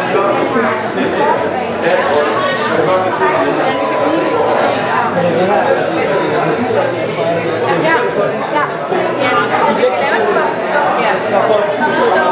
Altså vi skal lave det for at forstå.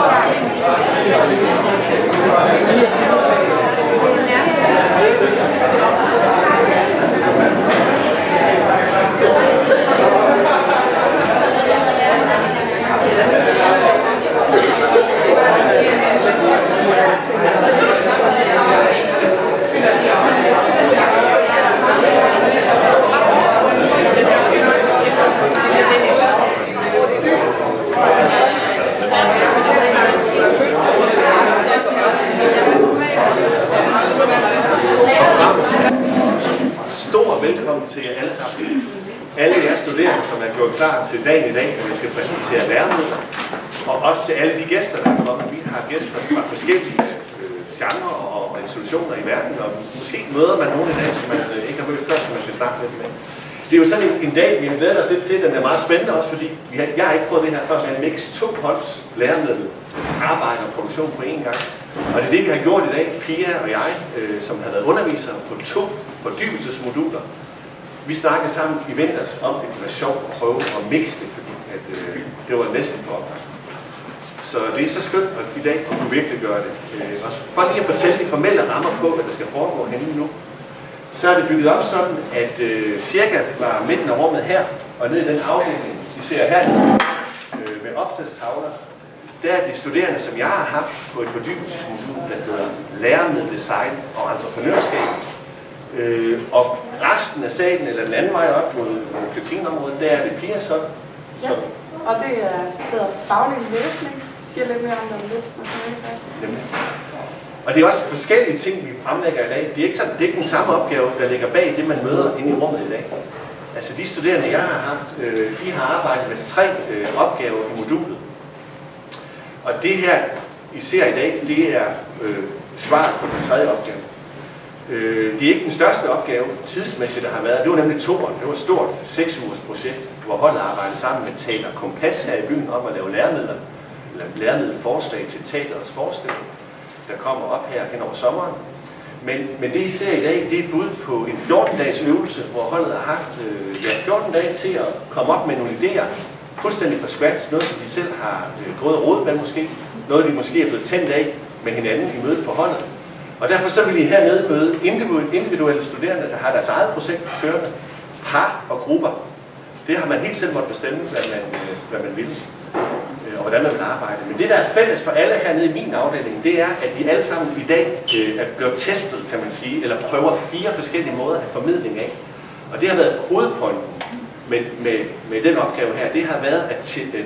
Velkommen til jer alle sammen. Alle jer studerende, som er gjort klar til dagen i dag, hvor vi skal præsentere læremidler. Og også til alle de gæster, der er kommet. Vi har gæster fra forskellige genrer og institutioner i verden. Og måske møder man nogen i dag, som man ikke har mødt før, som man skal snakke lidt med. Det er jo sådan en dag, vi har glædet os lidt til. Den er meget spændende også, fordi jeg har ikke prøvet det her før med at mixe 2 holds læremiddel, arbejde og produktion på én gang. Og det er det, vi har gjort i dag, Pia og jeg, som har været undervisere på 2 fordybelsesmoduler. Vi snakkede sammen i vinters om, at det var sjovt at prøve at mixe det, fordi at, det var næsten for opgang. Så det er så skønt at i dag at kunne virkelig gøre det. Og for lige at fortælle de formelle rammer på, hvad der skal foregå henne nu, så er det bygget op sådan, at cirka fra midten af rummet her, og ned i den afdeling, I ser her, med opslagstavler, der er de studerende, som jeg har haft på et fordybelsesmodul, der hedder læremiddeldesign og entreprenørskab. Og resten af salen, eller den anden vej op mod kantineområdet, der er det Pias hold. Ja, og det hedder faglig løsning. Jeg siger lidt mere om det lidt. Og det er også forskellige ting, vi fremlægger i dag. Det er ikke den samme opgave, der ligger bag det, man møder inde i rummet i dag. Altså de studerende, jeg har haft, de har arbejdet med 3 opgaver i modulet. Og det her, I ser i dag, det er svar på den 3. opgave. Det er ikke den største opgave tidsmæssigt, der har været. Det var nemlig 2'eren. Det var et stort 6-ugers projekt, hvor holdet arbejdede sammen med Teater Kompas her i byen om at lave læremidler, eller læremiddelforslag til teaterets forestilling, der kommer op her hen over sommeren. Men det I ser i dag, det er et bud på en 14-dages øvelse, hvor holdet har haft 14 dage til at komme op med nogle idéer, fuldstændig fra scratch, noget som de selv har gået og rodet med måske, noget de måske er blevet tændt af med hinanden i mødet på holdet. Og derfor så vil I hernede møde individuelle studerende, der har deres eget projekt kørende, par og grupper. Det har man helt selv måtte bestemme, hvad man vil, og hvordan man vil arbejde. Men det, der er fælles for alle hernede i min afdeling, det er, at de alle sammen i dag er blevet testet, kan man sige, eller prøver 4 forskellige måder at formidling af. Og det har været hovedpointen med den opgave her. Det har været at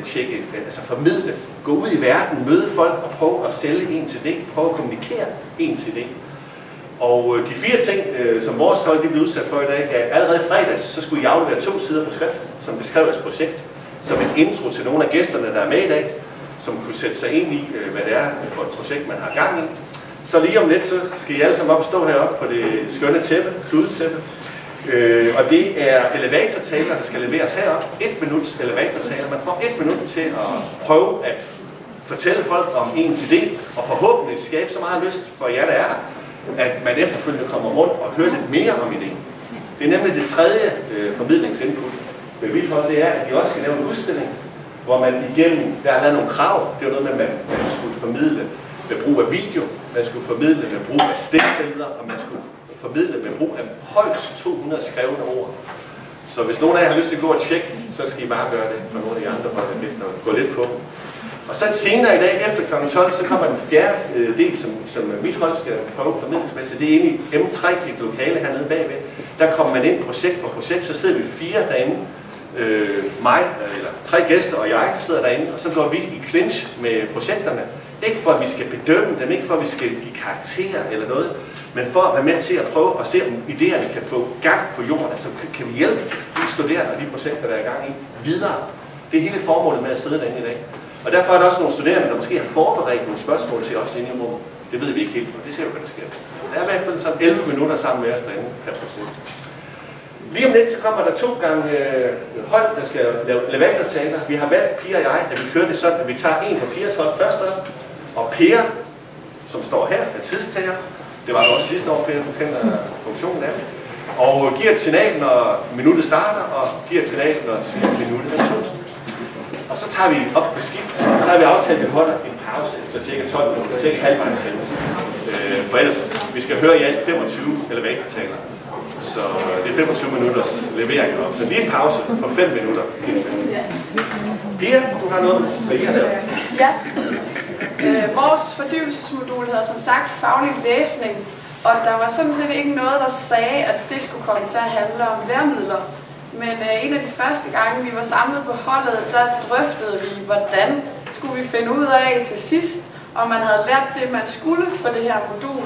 tjekke, altså formidle, gå ud i verden, møde folk og prøve at sælge en til det, prøve at kommunikere en til det. Og de 4 ting, som vores hold blev udsat for i dag, er allerede i fredags, så skulle I aflevere 2 sider på skrift, som beskrev jeres projekt, som en intro til nogle af gæsterne, der er med i dag, som kunne sætte sig ind i, hvad det er for et projekt, man har gang i. Så lige om lidt, så skal I alle sammen op og stå heroppe på det skønne tæppe, kludetæppe. Og det er elevatortaler, der skal leveres herop. 1 minuts elevatortaler. Man får 1 minut til at prøve at fortælle folk om ens idé, og forhåbentlig skabe så meget lyst for jer, der er her, at man efterfølgende kommer rundt og hører lidt mere om idéen. Det er nemlig det 3. formidlingsinput ved Vildt, det er, at de også skal lave en udstilling, hvor man igennem, der har været nogle krav. Det var noget med, at man skulle formidle med brug af video, man skulle formidle med brug af stikbilleder, og man skulle formidle med brug af højst 200 skrevne ord. Så hvis nogen af jer har lyst til at gå og tjekke, så skal I bare gøre det for nogle af de andre holdgæster og gå lidt på. Og så senere i dag, efter kl. 12, så kommer den 4. del, som mit hold skal prøve formidlingsmæssigt. Det er inde i M3, et lokale hernede bagved. Der kommer man ind projekt for projekt, så sidder vi 4 derinde. Mig, eller 3 gæster og jeg sidder derinde, og så går vi i clinch med projekterne. Ikke for at vi skal bedømme dem, ikke for at vi skal give karakterer eller noget, men for at være med til at prøve at se, om idéerne kan få gang på jorden. Altså kan vi hjælpe de studerende og de projekter, der er i gang i, videre. Det er hele formålet med at sidde derinde i dag. Og derfor er der også nogle studerende, der måske har forberedt nogle spørgsmål til os inde i rummet. Det ved vi ikke helt, og det ser vi, hvad der sker. Der er i hvert fald sådan 11 minutter sammen med os derinde per projekt. Lige om lidt, så kommer der 2 gange hold, der skal lave elevatortaler. Vi har valgt, Pia og jeg, at vi kører det sådan, at vi tager en fra Pias hold først op, og Per, som står her, er tidstæller. Det var jo også sidste år, Peter, du kender funktionen af det. Og giver et signal, når minuttet starter, og giver et signal, når minuttet er slut. Og så tager vi op på skift, og så har vi aftalt, at vi holder en pause efter cirka 12 minutter, cirka halvvejs hen. For ellers, vi skal høre i alt 25 elevatortaler. Så det er 25 minutters levering op. Så lige en pause på 5 minutter. Pia, du har noget, hvad I har lavet? Ja. Vores fordybelsesmodul hedder som sagt faglig læsning, og der var sådan set ikke noget, der sagde, at det skulle komme til at handle om læremidler. Men en af de første gange, vi var samlet på holdet, der drøftede vi, hvordan skulle vi finde ud af til sidst, om man havde lært det, man skulle på det her modul.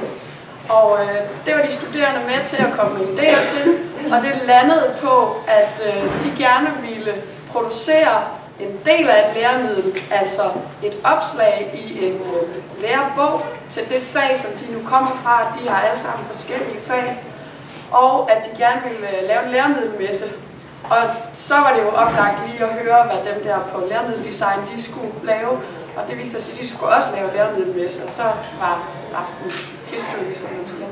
Og det var de studerende med til at komme med idéer til, og det landede på, at de gerne ville producere en del af et læremiddel, altså et opslag i en lærebog til det fag, som de nu kommer fra. De har alle sammen forskellige fag, og at de gerne ville lave en læremiddelmesse. Og så var det jo oplagt lige at høre, hvad dem der på læremiddeldesign, de skulle lave. Og det viste sig, at de skulle også lave læremiddelmesse, og så var resten history, som man siger.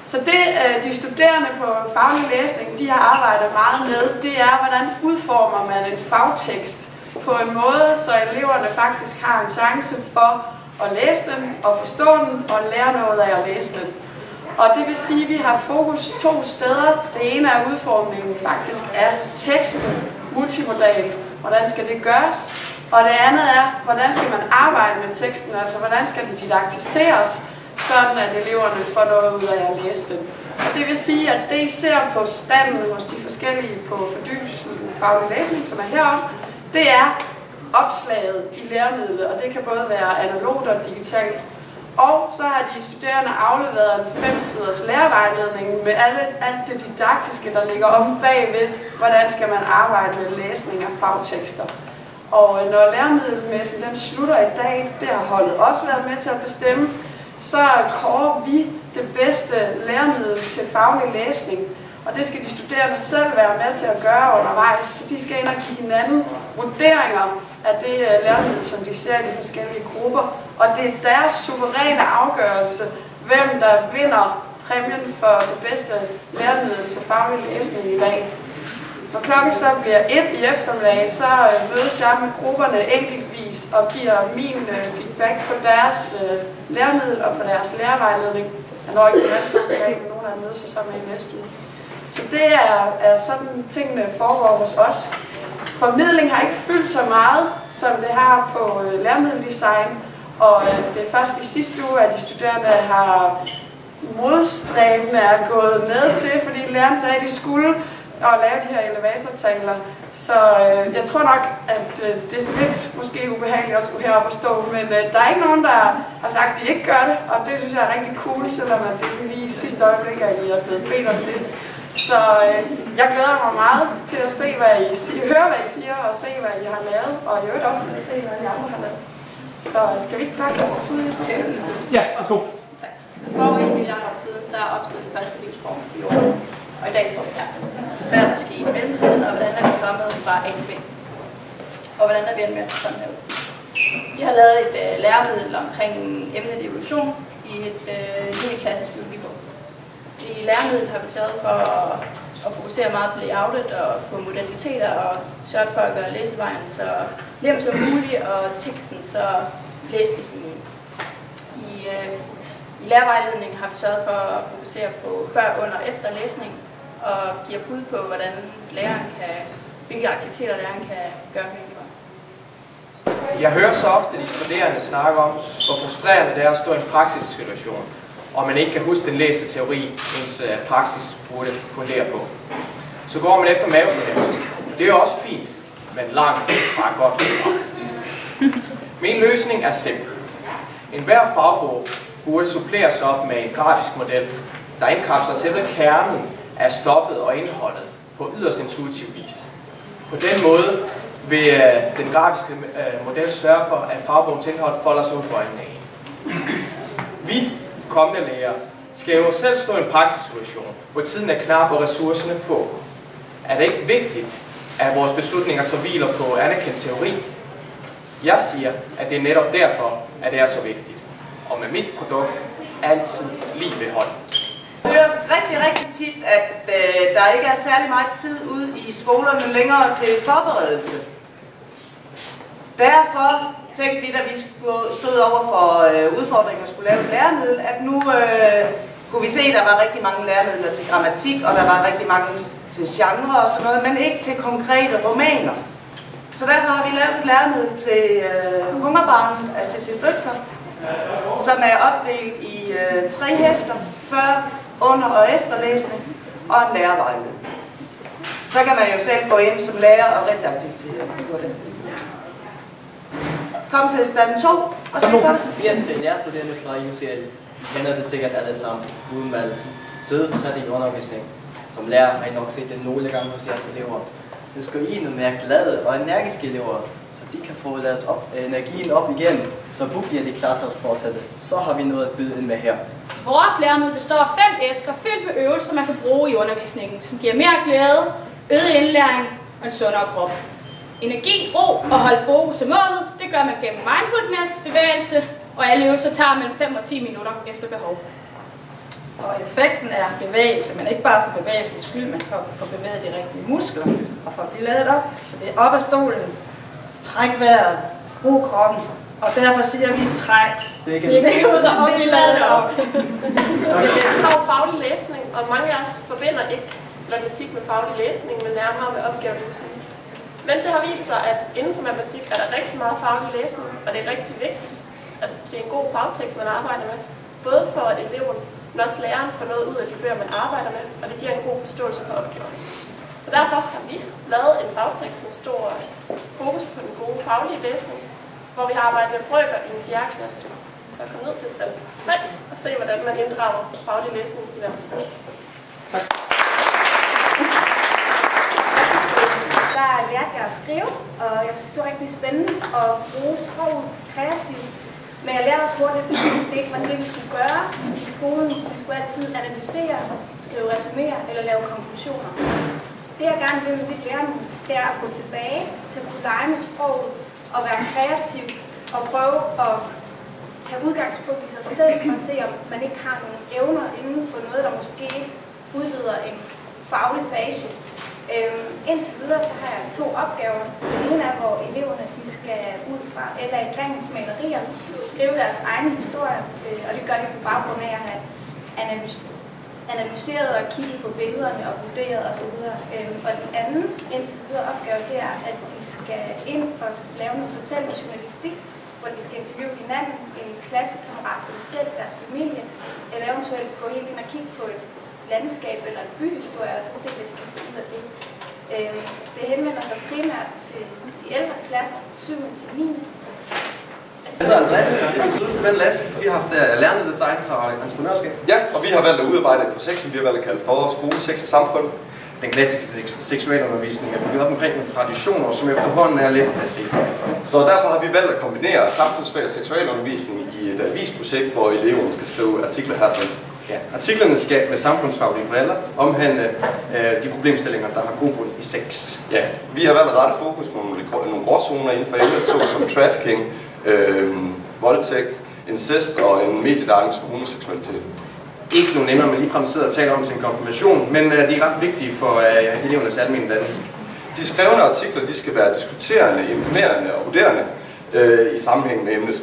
Så det, de studerende på faglig læsning, de har arbejdet meget med, det er, hvordan udformer man en fagtekst på en måde, så eleverne faktisk har en chance for at læse den, og forstå den, og lære noget af at læse den. Og det vil sige, at vi har fokus 2 steder. Det ene er udformningen faktisk af teksten multimodalt. Hvordan skal det gøres? Og det andet er, hvordan skal man arbejde med teksten, altså hvordan skal den didaktiseres, sådan at eleverne får noget ud af at læse den. Og det vil sige, at det I ser på standen hos de forskellige på fordybelsesmodul faglig læsning, som er heroppe, det er opslaget i læremidlet, og det kan både være analogt og digitalt. Og så har de studerende afleveret en 5-siders lærervejledning med alt det didaktiske, der ligger om bagved, hvordan skal man arbejde med læsning af fagtekster. Og når læremiddelmessen den slutter i dag, det har holdet også været med til at bestemme, så kårer vi det bedste læremiddel til faglig læsning. Og det skal de studerende selv være med til at gøre undervejs. De skal ind og give hinanden vurderinger af det læremiddel, som de ser i de forskellige grupper. Og det er deres suveræne afgørelse, hvem der vinder præmien for det bedste læremiddel til faglig læsning i dag. Når klokken så bliver 1 i eftermiddag, så mødes jeg med grupperne enkeltvis og giver min feedback på deres læremiddel og på deres lærervejledning. Jeg når ikke på den samme dag, men nogen af dem mødes sig sammen i næste uge. Så det er sådan, tingene foregår hos os. Formidling har ikke fyldt så meget, som det har på læremiddeldesign, og det er først i sidste uge, at de studerende har modstræbende er gået med til, fordi læreren sagde, at de skulle og lave de her elevatortaler. Så jeg tror nok, at det er lidt måske ubehageligt at skulle herop og stå, men der er ikke nogen, der har sagt, at de ikke gør det, og det synes jeg er rigtig cool, selvom at det er sådan lige i sidste øjeblik, at I er blevet bedt om det. Så jeg glæder mig meget til at se, hvad I siger, høre, hvad I siger, og se, hvad I har lavet, og i øvrigt også til at se, hvad de andre har lavet. Så skal vi ikke bare kaste os ud i det? Ja, værsgo. Tak. For 1 milliard år siden, der er opstået den første livsform på jorden. Og i dag står vi her. Hvad er der sket i mellemtiden, og hvordan er vi kommet fra A til B? Og hvordan er vi endt med at se sådan her ud? Vi har lavet et læremiddel omkring emnet evolution i et 9. klasses biologibog. I læremidlet har vi sørget for at fokusere meget på layoutet og på modaliteter og sørge for at gøre læsevejen så nem som muligt og teksten så læselig som muligt. I lærervejledningen har vi sørget for at fokusere på før, under og efter læsning og giver bud på, hvilke aktiviteter læreren kan gøre med eleverne. Jeg hører så ofte de studerende snakke om, hvor frustrerende det er at stå i en praksissituation, og man ikke kan huske den læste teori, ens praksis burde fundere på. Så går man efter mavefornemmelsen. Det er jo også fint, men langt fra godt. Min løsning er simpel. Enhver fagbog burde suppleres op med en grafisk model, der indkapsler selve kernen af stoffet og indholdet på yderst intuitiv vis. På den måde vil den grafiske model sørge for, at fagbogens indhold folder sig ud for øjnene af. Vi, kommende lærere, skal jo selv stå i en praksissituation, hvor tiden er knap og ressourcerne få. Er det ikke vigtigt, at vores beslutninger så hviler på anerkendt teori? Jeg siger, at det er netop derfor, at det er så vigtigt. og med mit produkt altid lige ved hånd. Jeg hører rigtig tit, at der ikke er særlig meget tid ude i skolerne længere til forberedelse. Derfor tænkte vi, da vi stod over for udfordringen og skulle lave et læremiddel, at nu kunne vi se, at der var rigtig mange læremidler til grammatik, og der var rigtig mange til genre og sådan noget, men ikke til konkrete romaner. Så derfor har vi lavet et læremiddel til Hungerbarnet af Cecil Bødker, som er opdelt i 3 hæfter, før, under og efterlæsning og en lærervejledning. Så kan man jo selv gå ind som lærer og redaktere på det. Kom til stand 2 og se på det. Vi er 3 lærerstuderende fra UCL. I kender det sikkert alle sammen, uden valgelse. Dødtræt i undervisning. Som lærer har I nok set det nogle gange hos jeres elever. Nu skal I nogle mere glade og energiske elever, så de kan få lavet energien op igen, så hvor bliver de klar til at fortsætte. Så har vi noget at byde ind med her. Vores læremiddel består af 5 æsker fyldt med øvelser, man kan bruge i undervisningen, som giver mere glæde, øget indlæring og en sundere krop. Energi, ro og holde fokus til målet, det gør man gennem mindfulness, bevægelse, og alle øvelser tager mellem 5 og 10 minutter efter behov. Og effekten er bevægelse, men ikke bare for bevægelsens skyld, men for at få bevæget de rigtige muskler og for at blive ladet op. Så det er op af stolen, træk vejret, brug kroppen, og derfor siger vi træk, stik ud og blive ladet op. Vi har jo faglig læsning, og mange af os forbinder ikke matematik med faglig læsning, men nærmere med opgaveløsning. Men det har vist sig, at inden for matematik er der rigtig meget faglig læsning, og det er rigtig vigtigt, at det er en god fagtekst, man arbejder med. Både for at eleven, men også læreren får noget ud af de bøger, man arbejder med, og det giver en god forståelse for opgaven. Så derfor har vi lavet en fagtekst med stor fokus på den gode faglige læsning, hvor vi har arbejdet med brøker i en 4. klasse. Så kom ned til stand 3 og se, hvordan man inddrager faglig læsning i matematik. Tak. Der lærte jeg at skrive, og jeg synes, det var rigtig spændende at bruge sproget kreativt. Men jeg lærte også hurtigt, at det ikke var det, vi skulle gøre i skolen. Vi skulle altid analysere, skrive resuméer eller lave konklusioner. Det jeg gerne vil med mit lærermiddel, det er at gå tilbage til at kunne lege med sproget og være kreativ og prøve at tage udgangspunkt i sig selv og se, om man ikke har nogle evner inden for noget, der måske udvider en faglig fase. Indtil videre så har jeg 2 opgaver. Den ene er, hvor eleverne de skal ud fra L.A. Grings malerier skrive deres egne historier, og det gør de på baggrund af at have analyseret og kigget på billederne og vurderet osv. Og den anden indtil videre opgave, det er, at de skal ind og lave noget fortællejournalistik, hvor de skal interviewe hinanden, en klassekammerat, dem selv, deres familie, eller eventuelt gå helt ind og kigge på et landskab eller en byhistorie, og så se, hvad de kan få ud af det. Det henvender sig primært til de ældre klasser, 7. til 9. Jeg hedder André, det er min sødeste ven Lasse. Vi har haft lærende design og entreprenørskab. Ja, og vi har valgt at udarbejde et projekt, som vi har valgt at kalde for skole, sex og samfund. Den klassiske seksualundervisning er bygget op omkring nogle traditioner, som efterhånden er lidt passé. Så derfor har vi valgt at kombinere samfundsfag og seksualundervisning i et avisprojekt, hvor eleverne skal skrive artikler hertil. Ja, artiklerne skal med samfundsfaglige briller omhandle de problemstillinger, der har grobund i sex. Ja, vi har valgt at rette fokus på nogle gråzoner inden for emnet, såsom trafficking, voldtægt, incest og en mediedannelse for homoseksualitet. Ikke nogen emner, man ligefrem sidder og taler om til en konfirmation, men de er ret vigtige for elevernes almindelige dannelse. De skrevne artikler de skal være diskuterende, informerende og vurderende i sammenhæng med emnet.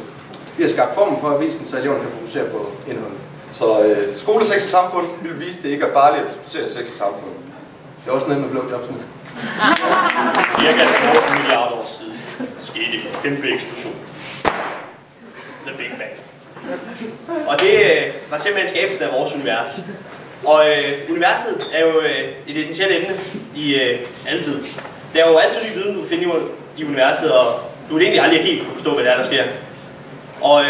Vi har skabt formen for avisen, så eleverne kan fokusere på indholdet. Så skole, sex og samfund vil vise, at det ikke er farligt at diskutere sex og samfund. Det er også noget med blowjobsene. Cirka 14 milliarder år siden skete en kæmpe eksplosion. The Big Bang. Og det var simpelthen skabelsen af vores univers. Og universet er jo et essentielt emne i altid. Der er jo altid ny viden, du finder i universet, og du vil egentlig aldrig helt kunne forstå, hvad der sker. Og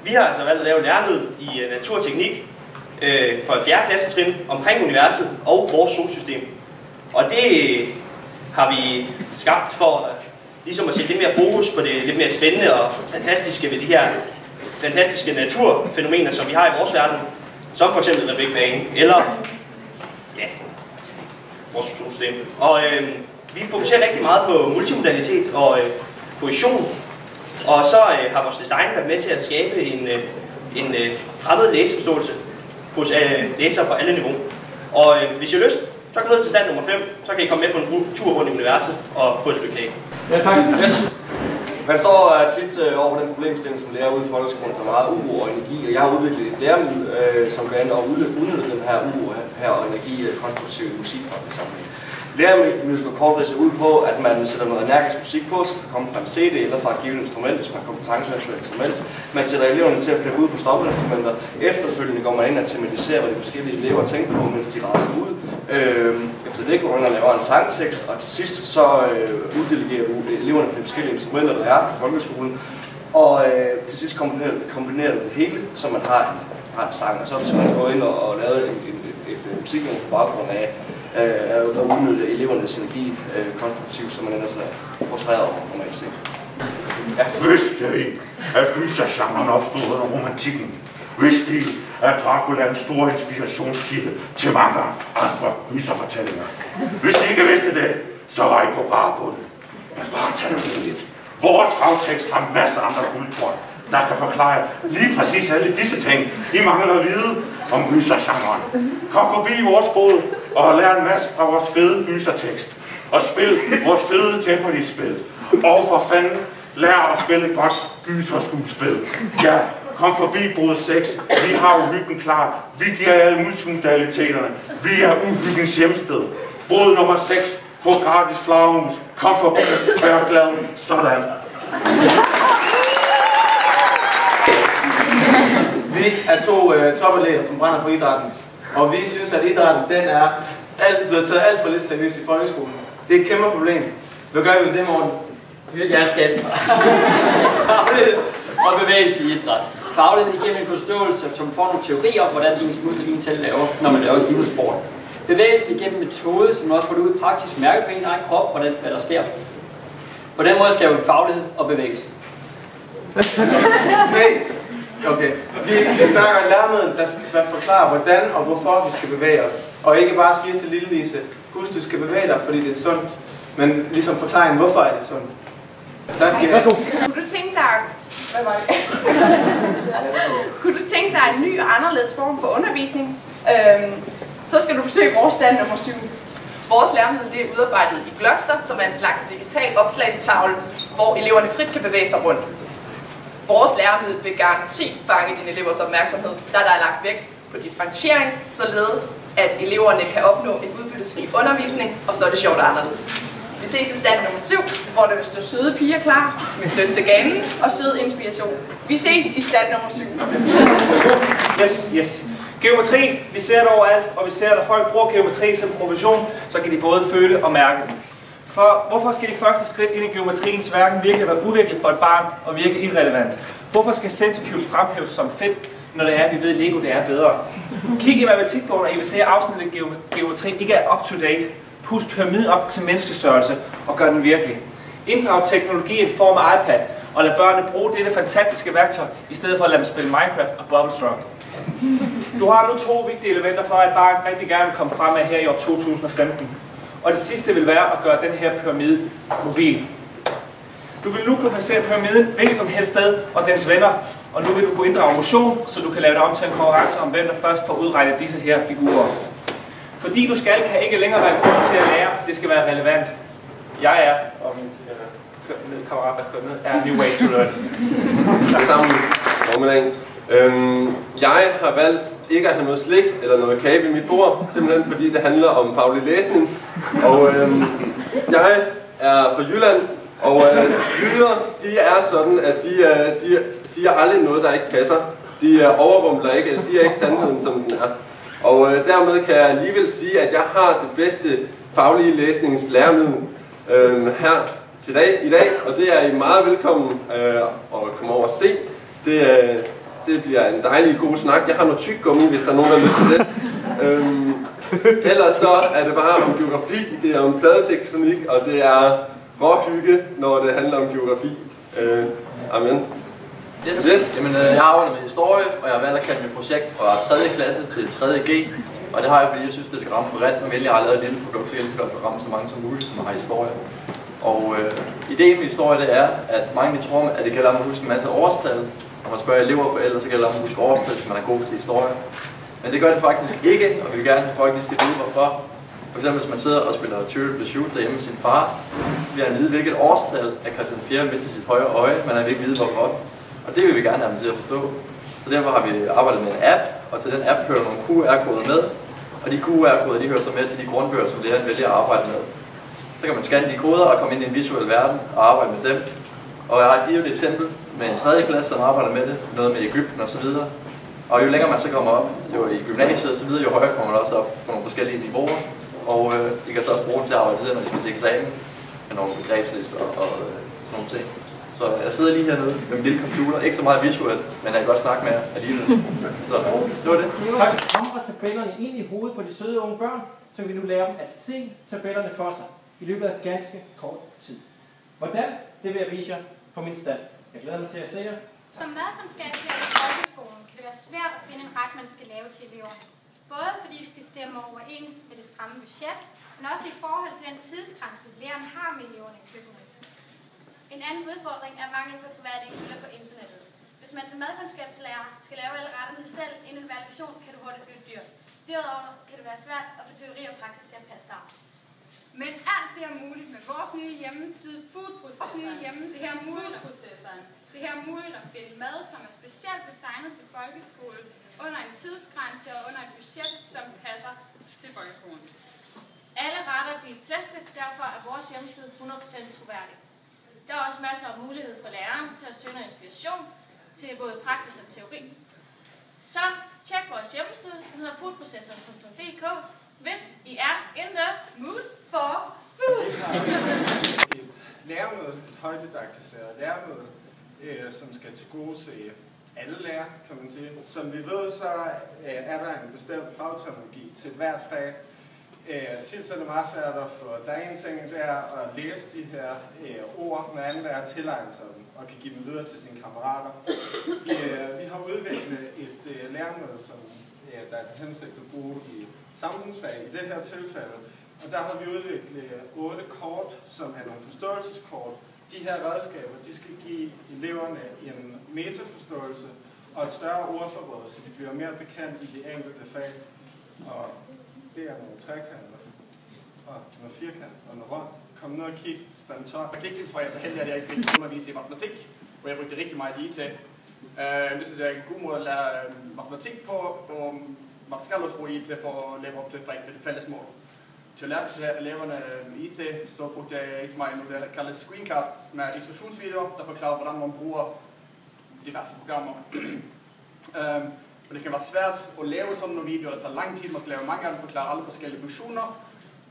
vi har altså valgt at lave læremiddel i naturteknik for et 4. klassetrin omkring universet og vores solsystem. Og det har vi skabt for ligesom at sætte lidt mere fokus på det lidt mere spændende og fantastiske ved de her fantastiske naturfænomener, som vi har i vores verden, som for eksempel The Big Bang, eller ja, vores solsystem. Og vi fokuserer rigtig meget på multimodalitet og cohesion, og så har vores design været med til at skabe en fremmed læseforståelse hos læsere på alle niveauer. Og hvis I har lyst, så kan I ned til stand nummer 5, så kan I komme med på en tur rundt i universet og få et stykke kage. Ja, tak. Yes. Man står tit over den problemstilling, som lærer ude i folkeskolen, der er meget uro og energi, og jeg har udviklet et læremiddel, som kan udnytte den her uro her og energi konstruktiv musikfaglig sammenhæng. Læremidlet går kort ridset ud på, at man sætter noget energisk musik på, som kan komme fra en CD eller fra et givet instrument, hvis man har kompetence til et instrument. Man sætter eleverne til at flippe ud på stoppinstrumenter. Efterfølgende går man ind og tematiserer, hvad de forskellige elever tænker på, mens de raser ud. Efter det går man ind og laver en sangtekst, og til sidst så uddelegerer du eleverne på de forskellige instrumenter, der er på folkeskolen. Og til sidst kombinerer du det hele, så man har en sang, og så er det simpelthen gået ind og lavet et musiknummer på baggrund af at udnytte elevernes energi konstruktivt, så man ellers er frustreret over normalt set. Ja. Vidste I, at gysergenren opstod under romantikken? Vidste I, at Dracula er en stor inspirationskilde til mange andre gyserfortællinger? Hvis I ikke vidste det, så var I på bare på den. Men bare tag det roligt. Vores fagtekst har masser af andre guldkorn, der kan forklare lige præcis alle disse ting, I mangler at vide om gysergenren. Kom forbi vores bod og lær en masse fra vores fede gysertekst. Og spil vores fede Jeopardy-spil. Og for fanden, lær at spille et godt gyserskuespil. Ja, kom forbi bod 6. Vi har uhyggen klar. Vi giver jer alle multimodaliteterne. Vi er uhyggens hjemsted. Bod nummer 6. Få gratis flagermus. Kom forbi. Vær glad. Sådan. Vi er to topatleter, som brænder for idrætten. Og vi synes, at idrætten den er blevet taget alt for lidt seriøst i folkeskolen. Det er et kæmpe problem. Hvad gør vi ved det, Morten? Vi vil gerne skabe faglighed og bevægelse i idræt. Faglighed igennem en forståelse, som får nogle teorier om, hvordan ens muskler egentlig selv laver, når man laver divosport. Bevægelse igennem metode, som også får det ud praktisk mærke på en egen krop, hvad der sker. På den måde skaber vi faglighed og bevægelse. Okay. Vi snakker om læremiddel, der forklarer, hvordan og hvorfor vi skal bevæge os. Og ikke bare sige til lille Lise, husk, du skal bevæge dig, fordi det er sundt. Men ligesom forklaringen, hvorfor er det sundt. Tak skal I have. Kunne du tænke dig... Hvad var det? Kunne du tænke dig en ny og anderledes form for undervisning? Så skal du besøge vores stand nummer 7. Vores læremiddel det er udarbejdet i Glokster, som er en slags digital opslagstavle, hvor eleverne frit kan bevæge sig rundt. Vores læremiddel vil garanti fange dine elevers opmærksomhed, da der er lagt vægt på differentiering, således at eleverne kan opnå en udbyttesrig undervisning, og så er det sjovt og anderledes. Vi ses i stand nummer 7, hvor der vil stå søde piger klar med sødt til ganen og sød inspiration. Vi ses i stand nummer 7. Yes. Geometri, vi ser det overalt, og vi ser, at når folk bruger geometri som profession, så kan de både føle og mærke det. For hvorfor skal de første skridt ind i geometriens verden virkelig være uvirkeligt for et barn og virke irrelevant? Hvorfor skal sensecubes fremhæves som fedt, når det er, at vi ved, at Lego det er bedre? Kig i matematikbogen, og I vil se, at afsnittet geometri ikke er up-to-date. Pust pyramiden op til menneskestørrelse og gør den virkelig. Inddrag teknologi i form af iPad, og lad børnene bruge dette fantastiske værktøj, i stedet for at lade dem spille Minecraft og Bubble Strong. Du har nu 2 vigtige elementer for, at et barn rigtig gerne vil komme frem af her i år 2015. Og det sidste vil være at gøre den her pyramide mobil. Du vil nu kunne placere pyramiden hvilket som helst sted og dens venner, og nu vil du kunne inddrage motion, så du kan lave det om til en konkurrence om hvem der først får udregnet disse her figurer. Fordi du skal kan ikke længere være grund til at lære, det skal være relevant. Jeg er, og min kammerat der kører ned, er New Ways to Learn. Sammen formiddag. Jeg har valgt ikke at have noget slik eller noget kage ved mit bord, simpelthen fordi det handler om faglig læsning. Og jeg er fra Jylland, og jyder, de er sådan, at de siger aldrig noget, der ikke passer. De overrumler ikke, eller siger ikke sandheden, som den er. Og dermed kan jeg alligevel sige, at jeg har det bedste faglige læsningslæremiddel her i dag, og det er I meget velkommen at komme over og se. Det bliver en dejlig god snak. Jeg har noget tyggegummi, hvis der er nogen, der har lyst til det. Ellers så er det bare om geografi, det er om pladetektonik, og det er råhygge, når det handler om geografi. Amen. Yes. Jamen, jeg arbejder med historie, og jeg har valgt at kalde mit projekt fra 3. klasse til 3.G. Og det har jeg, fordi jeg synes, det skal ramme bredt. Men jeg har lavet et lille produkt, så jeg skal ramme så mange som muligt, som har historie. Og ideen med historie, det er, at mange tror, at det gælder om at huske en masse årstal. Når man spørger elever og forældre, så gælder det om at huske årstal, hvis man er god til historie. Men det gør det faktisk ikke, og vi vil gerne have folk, de skal vide hvorfor. For eksempel hvis man sidder og spiller Trivial Pursuit derhjemme med sin far, vil han vide, hvilket årstal at Christian 4. mistede sit højre øje, men han vil ikke vide hvorfor. Og det vil vi gerne have dem til at forstå. Så derfor har vi arbejdet med en app, og til den app hører nogle QR-koder med. Og de QR-koder, de hører så med til de grundbøger, som læreren vælger at arbejde med. Så kan man scanne de koder og komme ind i en visuel verden og arbejde med dem. Og jeg har et givet eksempel med en 3. klasse, som arbejder med det, noget med Egypten osv. Og jo længere man så kommer op, jo i gymnasiet osv., jo højere kommer man også op på nogle forskellige niveauer. Og de kan så også bruge dem til at arbejde videre, når de skal til eksamen, med nogle begrebslister og sådan nogle ting. Så jeg sidder lige hernede med min lille computer, ikke så meget visuelt, men jeg kan godt snakke med jer alligevel. Så det var det. Tak. Hamre tabellerne ind i hovedet på de søde unge børn, så vi nu lærer dem at se tabellerne for sig i løbet af ganske kort tid. Hvordan? Det vil jeg vise jer på min stand. Jeg glæder mig til at se jer. Som madkundskabslærer i folkeskolen kan det være svært at finde en ret, man skal lave til eleverne. Både fordi det skal stemme overens med det stramme budget, men også i forhold til den tidsgrænse, læreren har med eleverne i køkkenet. En anden udfordring er mangel på troværdige kilder på internettet. Hvis man som madkundskabslærer skal lave alle retterne selv inden hver lektion, kan det hurtigt blive dyrt. Derudover kan det være svært at få teori og praksis til at passe sammen. Men alt det er muligt med vores nye hjemmeside, Foodprocessoren. Det her er muligt at finde mad, som er specielt designet til folkeskole, under en tidsgrænse og under et budget, som passer til folkeskolen. Alle retter bliver testet, derfor er vores hjemmeside 100% troværdig. Der er også masser af mulighed for læreren til at søge inspiration til både praksis og teori. Så tjek vores hjemmeside, den hedder foodprocessoren.dk, hvis I er in the mood for food. Et læremøde, et højdidaktiseret læremøde, som skal tilgodese alle lærere, kan man sige. Som vi ved, så er der en bestemt fagterminologi til hvert fag. Tit er det meget svært at få, der er en ting der at læse de her ord, når anden lærer tilegner sig dem og kan give dem videre til sine kammerater. Vi har udviklet et læremøde, som der er til hensigt at bruge i samfundsfag i det her tilfælde. Og der har vi udviklet 8 kort, som er nogle forståelseskort. De her redskaber, de skal give eleverne en metaforståelse og et større ordforråd, så de bliver mere bekendt i de enkelte fag. Og det er nogle trekanter, og nogle firkanter, og nogle rund. Kom ned og kig, stand top. Matematik var jeg så heldig, at jeg ikke fik undervise i matematik, hvor jeg brugte rigtig meget IT. Det synes jeg er en god måde at lære matematik på, og man skal også bruge IT for at leve op til et fælles mål. Til at lære eleverne IT, så brugte jeg rigtig meget noget, der kaldes screencasts med instruktionsvideoer, der forklarer, hvordan man bruger diverse programmer. Men det kan være svært at lave sådan nogle videoer, der tager lang tid, man skal lave mange af dem, forklare alle forskellige funktioner.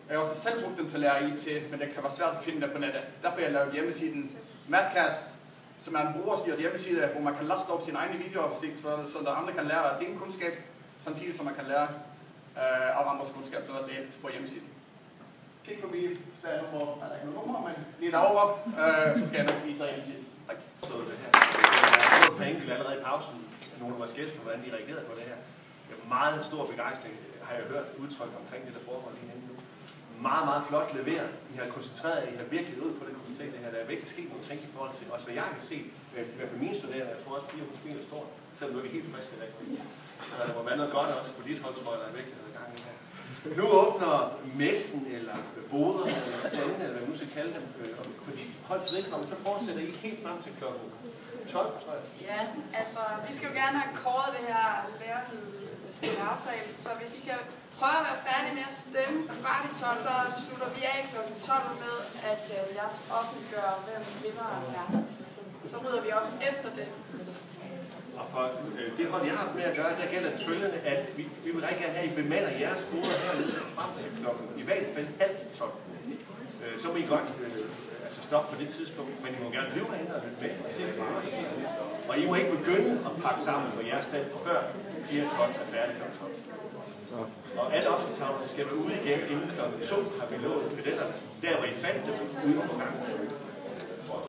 Jeg har også selv brugt dem til at lære IT, men det kan være svært at finde det på nettet. Derfor har jeg lavet hjemmesiden Mathcast, som er en brugerstyret hjemmeside, hvor man kan laste op sine egne videoer, så der andre kan lære af din kundskab, samtidig som man kan lære af andres kundskab, som er delt på hjemmesiden. Kig forbi, der er ikke noget nummer, men lige derovre, så skal jeg nok vise jer hele tiden. Tak. På enkelt allerede i pausen, nogle af vores gæster, hvordan de reagerede på det her. Det er meget stor begejstring, har jeg hørt udtryk omkring det, der foregår lige nu. Meget, meget flot leveret. I har koncentreret, I har virkelig ud på det komité, det her. Der er virkelig sket nogle ting i forhold til, også hvad jeg kan se, med for mine studerende. Jeg tror også, at Pia er stor, selvom du ikke er helt frisk i dag. Så der må være noget godt også på dit hold, tror jeg, der er virkelig noget gang i her. Nu åbner messen, eller boderne, eller standen, eller hvad man nu skal kalde dem, fordi holdets vedkommende, så fortsætter I helt frem til klokken 12, tror jeg. Ja, altså, vi skal jo gerne have kåret det her lærermiddel, som vi har aftalt, så hvis I kan prøve at være færdige med at stemme fra de 12, så slutter vi af klokken 12 med, at jeg offentliggør, hvem vinderen er. Så rydder vi op efter det. Og for det hold, jeg har haft med at gøre, der gælder det følgende, at vi vil rigtig gerne have, at I bemander jeres skoler hernede frem til klokken, i hvert fald 11:30. Så må I godt stoppe på det tidspunkt, men I må gerne blive herinde og lytte med og se, hvad der sker. Og I må ikke begynde at pakke sammen på jeres stand, før Pias hold er færdig kl. 12. Og alle opsatstavlerne skal være ude igen inden kl. 2, har vi lovet ved det der hvor I fandt dem ude på gangen.